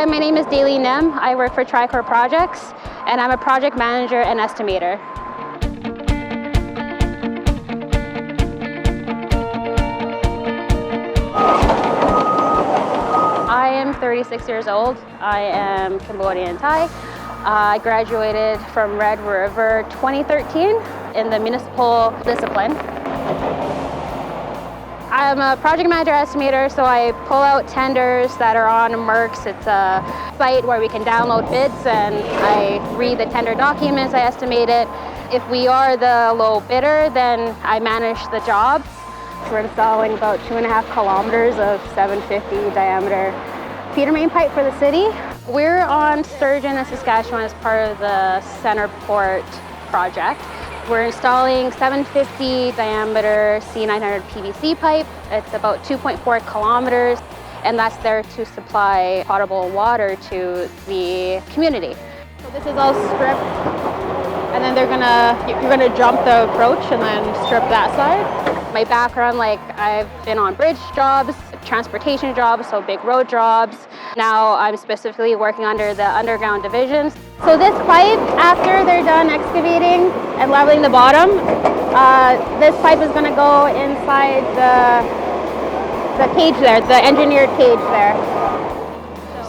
Hi, my name is Dalene Nhem. I work for Tri-Core Projects, and I'm a project manager and estimator. I am 36 years old. I am Cambodian Thai. I graduated from Red River 2013 in the municipal discipline. I'm a project manager estimator, so I pull out tenders that are on MERCS. It's a site where we can download bids, and I read the tender documents, I estimate it. If we are the low bidder, then I manage the jobs. We're installing about 2.5 kilometers of 750 diameter feeder main pipe for the city. We're on Sturgeon in Saskatchewan as part of the CentrePort project. We're installing 750 diameter C900 PVC pipe. It's about 2.4 kilometers, and that's there to supply potable water to the community. So this is all stripped, and then you're gonna jump the approach and then strip that side. My background, I've been on bridge jobs, transportation jobs, so big road jobs. Now I'm specifically working under the underground divisions. So this pipe, after they're done excavating and leveling the bottom, this pipe is going to go inside the cage there, the engineered cage there.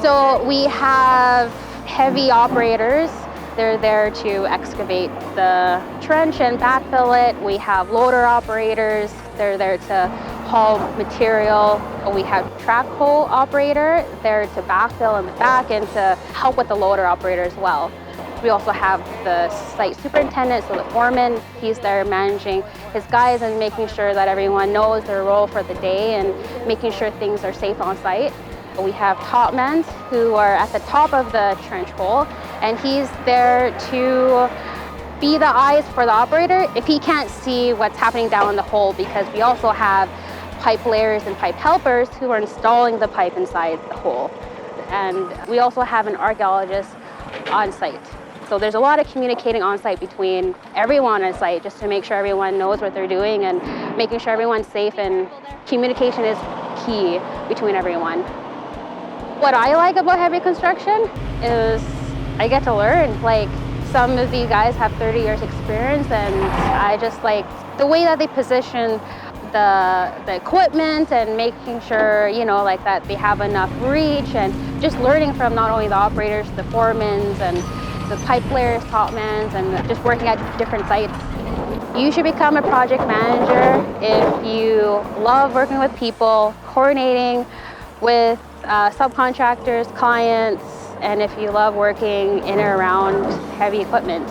So we have heavy operators. They're there to excavate the trench and backfill it. We have loader operators. They're there to haul material. We have track hole operator there to backfill in the back and to help with the loader operator as well. We also have the site superintendent, so the foreman. He's there managing his guys and making sure that everyone knows their role for the day and making sure things are safe on site. We have topmen who are at the top of the trench hole, and he's there to be the eyes for the operator if he can't see what's happening down in the hole, because we also have pipe layers and pipe helpers who are installing the pipe inside the hole. And we also have an archaeologist on site. So there's a lot of communicating on site between everyone on site just to make sure everyone knows what they're doing and making sure everyone's safe, and communication is key between everyone. What I like about heavy construction is I get to learn. Some of these guys have 30 years experience, and I just like the way that they position the equipment and making sure, that they have enough reach, and just learning from not only the operators, the foremans and the pipe layers, topmen, and just working at different sites. You should become a project manager if you love working with people, coordinating with subcontractors, clients, and if you love working in and around heavy equipment.